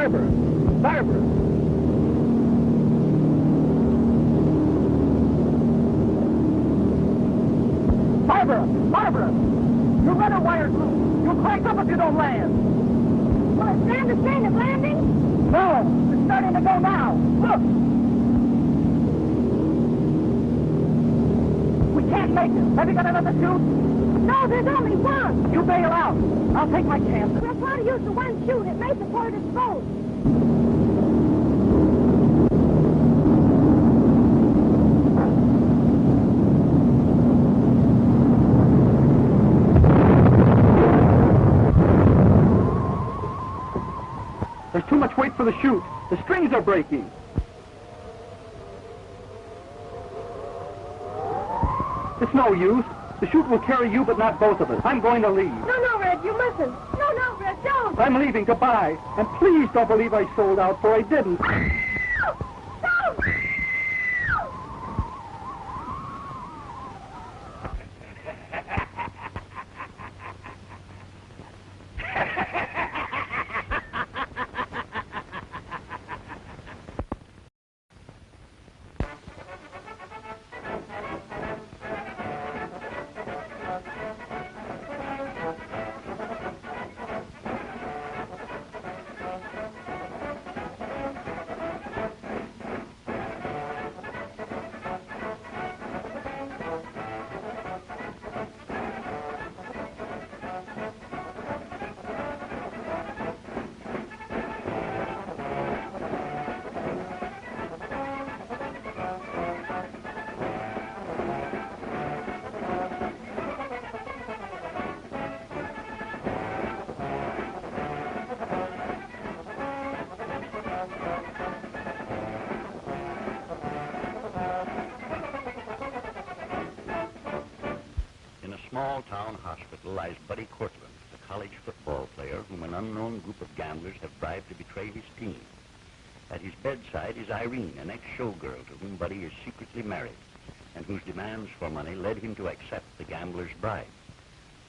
Barbara! Barbara! Barbara! Barbara! Your rudder wire's loose. You'll crank up if you don't land. Will it stand the strain of landing? No! It's starting to go now. Look! We can't make it. Have you got another chute? No, there's only one. You bail out. I'll take my chances. We'll try to use the one chute. It may support us both. There's too much weight for the chute. The strings are breaking. It's no use. The chute will carry you, but not both of us. I'm going to leave. No, Red, you mustn't. No, Red, don't. I'm leaving. Goodbye. And please don't believe I sold out, for I didn't. Don't! Small-town hospital lies Buddy Courtland, the college football player whom an unknown group of gamblers have bribed to betray his team. At his bedside is Irene, an ex-showgirl to whom Buddy is secretly married, and whose demands for money led him to accept the gambler's bribe.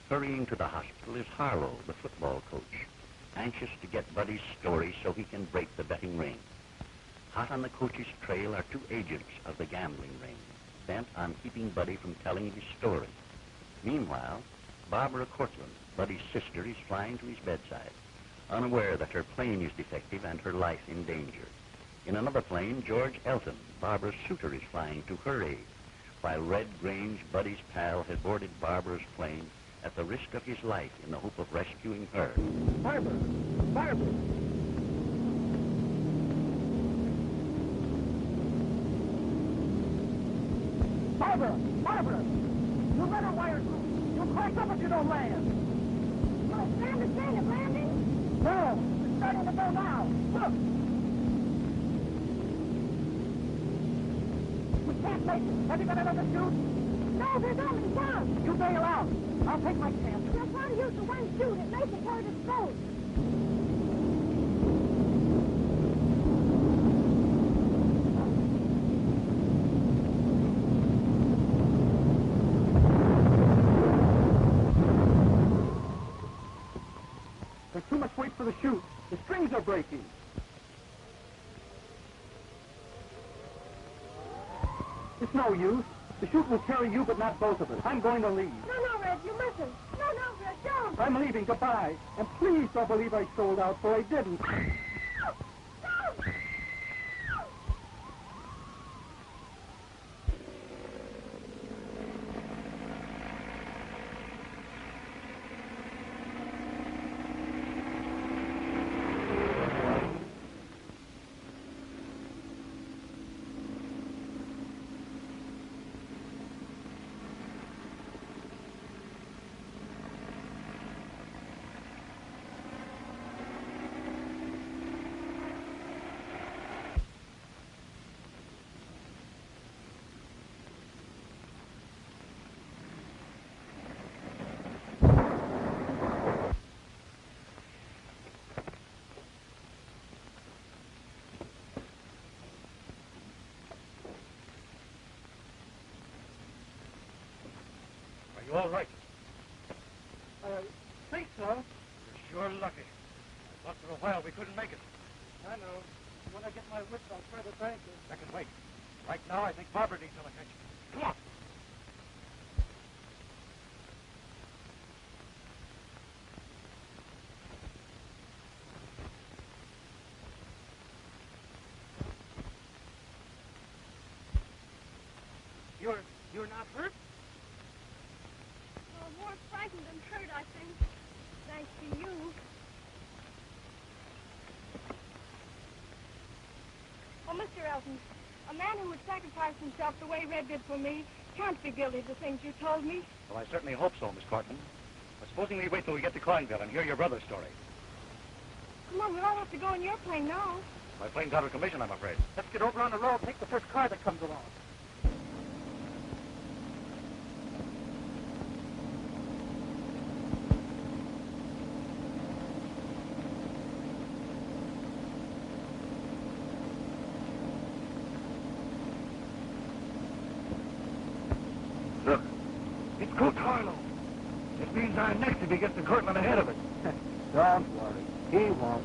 Hurrying to the hospital is Harlow, the football coach, anxious to get Buddy's story so he can break the betting ring. Hot on the coach's trail are two agents of the gambling ring, bent on keeping Buddy from telling his story. Meanwhile, Barbara Courtland, Buddy's sister, is flying to his bedside, unaware that her plane is defective and her life in danger. In another plane, George Elton, Barbara's suitor, is flying to her aid, while Red Grange, Buddy's pal, has boarded Barbara's plane at the risk of his life in the hope of rescuing her. Barbara! Barbara! Barbara! Barbara! Your rudder wire's loose. You'll crank up if you don't land. Will it stand the strain of landing? No! It's starting to go now. Look! We can't make it. Have you got another chute? No, there's only one. You bail out. I'll take my chances. We'll try to use the one chute. It may support us both. There's too much weight for the chute. The strings are breaking. It's no use. The chute will carry you, but not both of us. I'm going to leave. No, Red, you mustn't. No, Red, don't. I'm leaving. Goodbye. And please don't believe I sold out, for I didn't. Don't! You all right? Think so. You're sure lucky. I thought for a while we couldn't make it. I know. When I get my wits, I'll try to thank you. That can wait. Right now, I think Barbara needs some attention. Come on. You're not hurt? Well, more frightened than hurt, I think. Thanks to you. Oh, Mr. Elton, a man who would sacrifice himself the way Red did for me can't be guilty of the things you told me. Well, I certainly hope so, Miss Courtland. But supposing we wait till we get to Coinville and hear your brother's story. Come on, we'll all have to go in your plane now. My plane's out of commission, I'm afraid. Let's get over on the road and take the first car that comes along. Look, it's Coach Harlow. It means I'm next if he gets to Courtland ahead of us. Don't worry. He won't.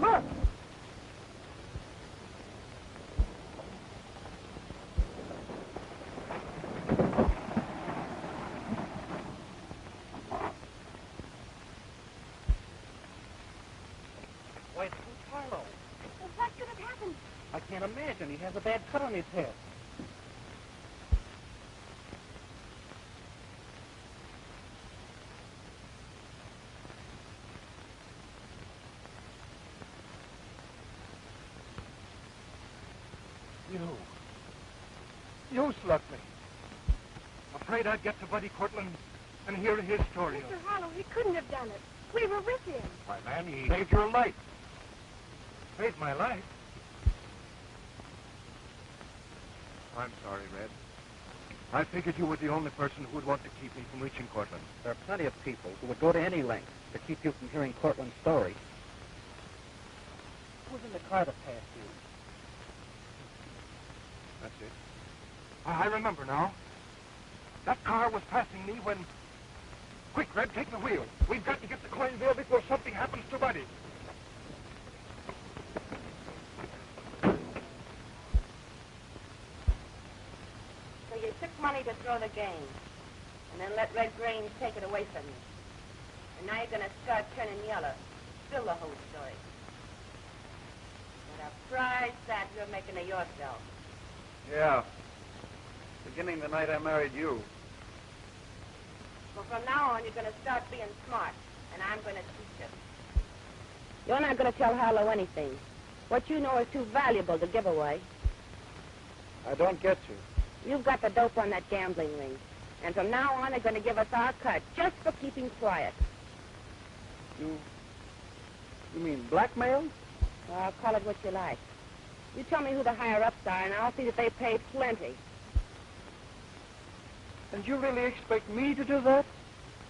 Look! Why, it's Coach Harlow. Well, what could have happened? I can't imagine. He has a bad cut on his head. You slugged me. Afraid I'd get to Buddy Courtland and hear his story. Mr. Harlow, he couldn't have done it. We were with him. Why, man, he saved your life. Saved my life? I'm sorry, Red. I figured you were the only person who would want to keep me from reaching Courtland. There are plenty of people who would go to any length to keep you from hearing Courtland's story. Who was in the car that passed you? That's it. I remember now. That car was passing me when... Quick, Red, take the wheel. We've got to get to Coinville before something happens to Buddy. So you took money to throw the game, and then let Red Grange take it away from you. And now you're going to start turning yellow. Spill the whole story. What a prize that you're making of yourself. Yeah. Beginning the night I married you. Well, from now on, you're going to start being smart, and I'm going to teach you. You're not going to tell Harlow anything. What you know is too valuable to give away. I don't get you. You've got the dope on that gambling ring. And from now on, they're going to give us our cut just for keeping quiet. You mean blackmail? Well, call it what you like. You tell me who the higher-ups are, and I'll see that they pay plenty. And you really expect me to do that?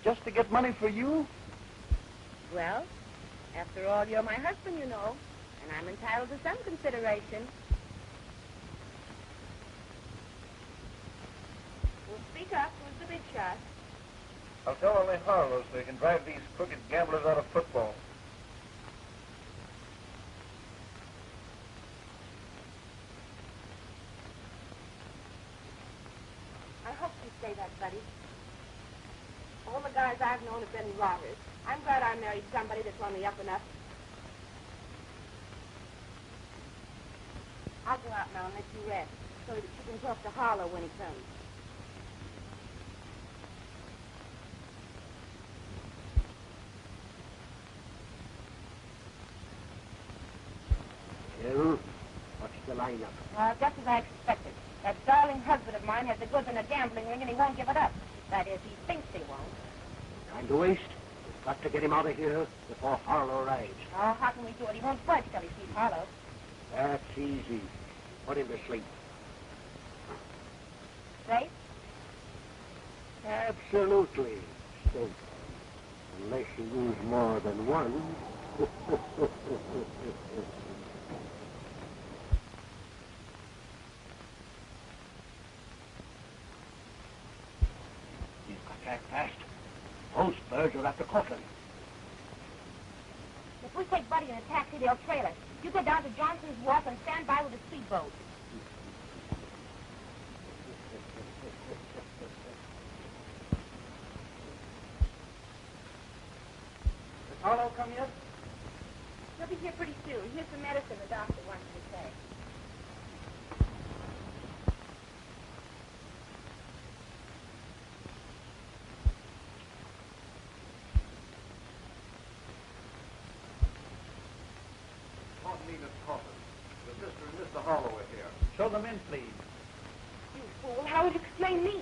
Just to get money for you? Well, after all, you're my husband, you know, and I'm entitled to some consideration. Well, speak up. Who's the big shot? I'll tell only Harlow so he can drive these crooked gamblers out of football. I hope you say that, Buddy. All the guys I've known have been rotters. I'm glad I married somebody that's on the up and up. I'll go out now and let you rest so that you can talk to Harlow when he comes. Well, what's the lineup? Just as I expected. That darling husband of mine has the goods in a gambling ring and he won't give it up. That is, he thinks he won't. Time to waste. We've got to get him out of here before Harlow arrives. Oh, how can we do it? He won't budge till he sees Harlow. That's easy. Put him to sleep. Safe? Absolutely safe. Unless you use more than one. heard you're after Courtland. If we take Buddy in a taxi, they'll trail us. You go down to Johnson's Wharf and stand by with a speedboat. Has Harlow come yet? He'll be here pretty soon. Here's the medicine the doctor wants me to take. Mr. Harlow are here. Show them in, please. You fool, how would you explain me?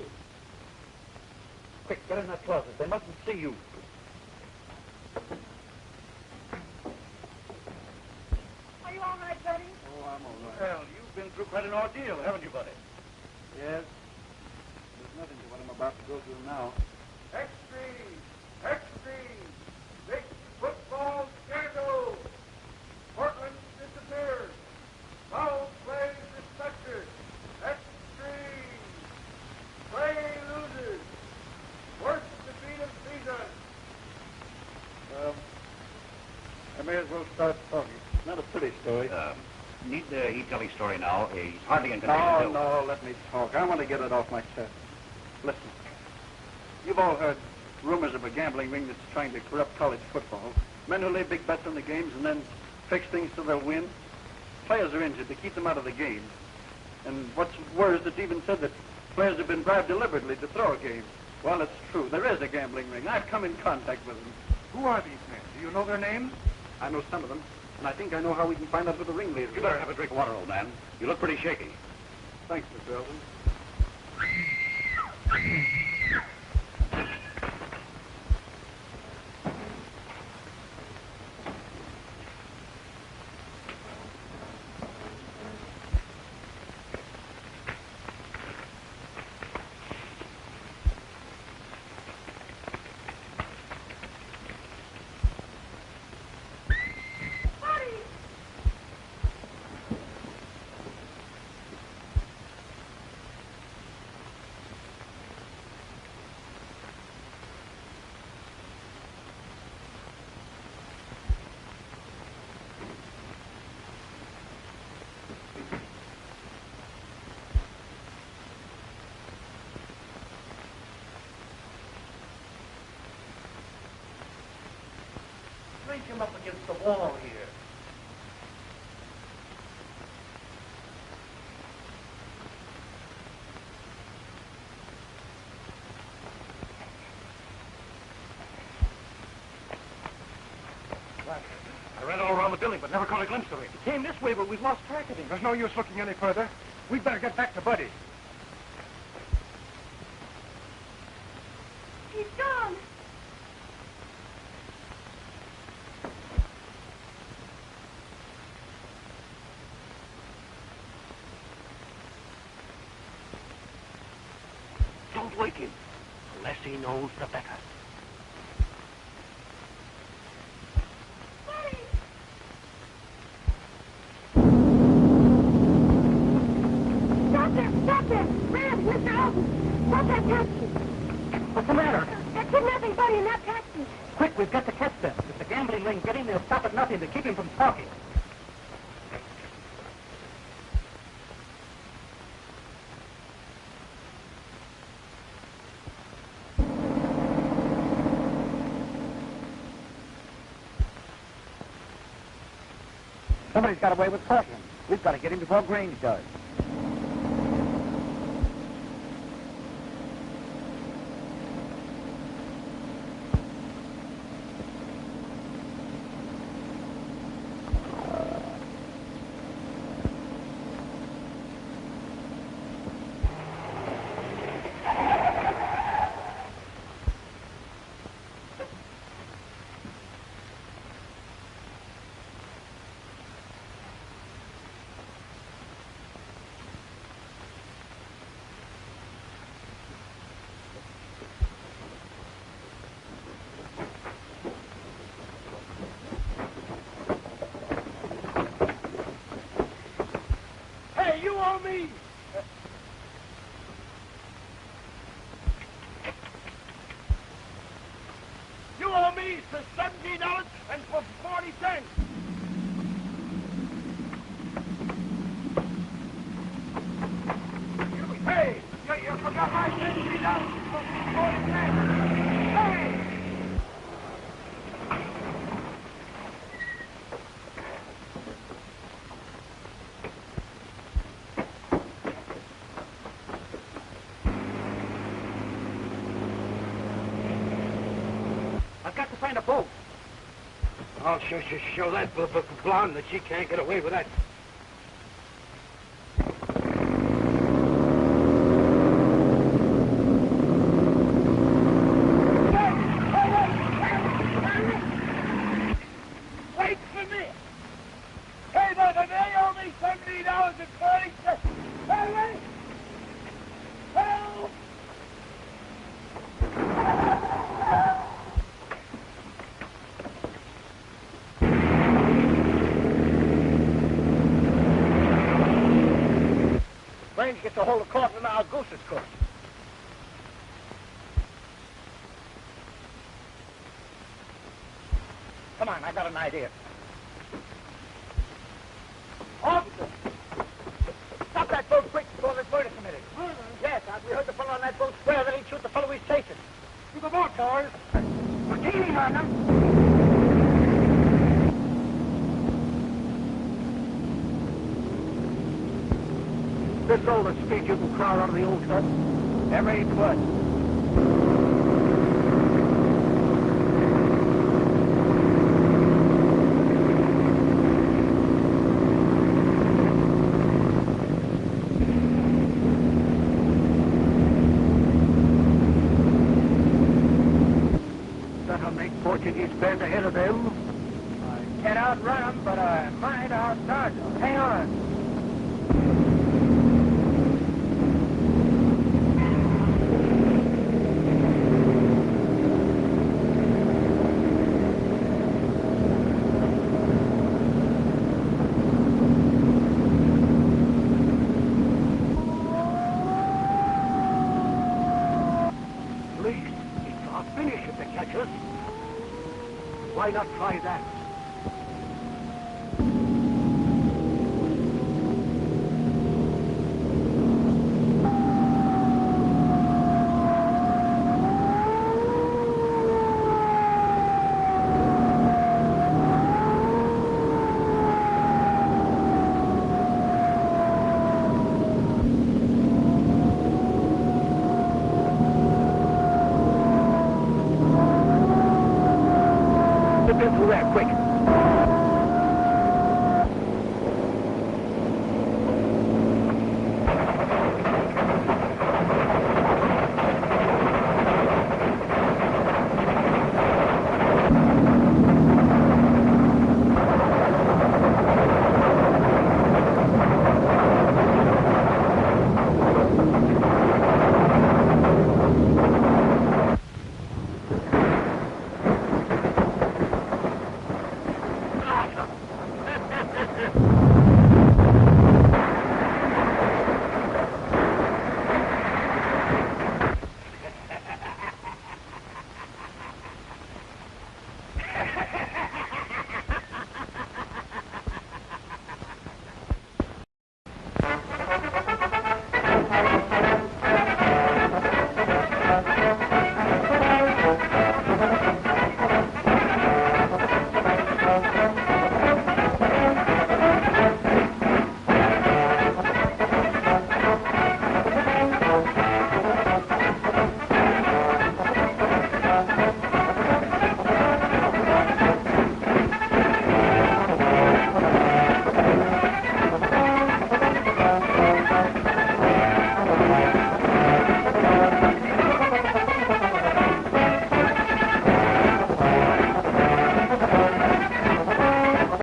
Quick, get in that closet. They mustn't see you. Are you all right, Buddy? Oh, I'm all right. Well, you've been through quite an ordeal, haven't you, Buddy? Yes. There's nothing to what I'm about to go through now. Extreme! Extreme! Big football scandal! Portland disappears! Foul play suspected! Extreme! Play loses! Worst defeat of season! I may as well start talking. Not a pretty story. Need he tell his story now? He's hardly in condition No, let me talk. I want to get it off my chest. Listen. You've all heard rumors of a gambling ring that's trying to corrupt college football. Men who lay big bets on the games and then fix things so they'll win. Players are injured to keep them out of the game. And what's worse, it's even said that players have been bribed deliberately to throw a game. Well, it's true. There is a gambling ring. I've come in contact with them. Who are these men? Do you know their names? I know some of them, and I think I know how we can find out who the ringleader is. You better have a drink of water, old man. You look pretty shaky. Thanks, Mr. Elton. Reach him up against the wall here. I ran all around the building, but never caught a glimpse of him. He came this way, but we've lost track of him. There's no use looking any further. We'd better get back to Buddy. He's gone. Don't wake him. The less he knows, the better. Stop there! Ram, Mr. Elton! Stop that taxi! What's the matter? They're kidnapping Buddy in that taxi. Quick, we've got to catch them. If the gambling ring get in, they'll stop at nothing to keep him from talking. Somebody's got away with Courtland. We've got to get him before Grange does. $70.40. Hey, you forgot my $70.40. Hey! I've got to find a boat. I'll show that blonde that she can't get away with that. Wait for me. Hey, they owe me $70.40. Hey, wait. Help! Grange gets a hold of Courtland, our goose is cooked. Come on, I got an idea. Officer! Stop that boat quick before this murder committed. Murder? Yes, we heard the fellow on that boat swear that he'd shoot the fellow he's chasing. To the boat, boys. Martini on them. This all the speed you can crawl out of the old tub? Every foot. That'll make Portuguese bend ahead of them. I can't outrun them, but I might outdodge them. Hang on. Why not try that? Get through there, quick.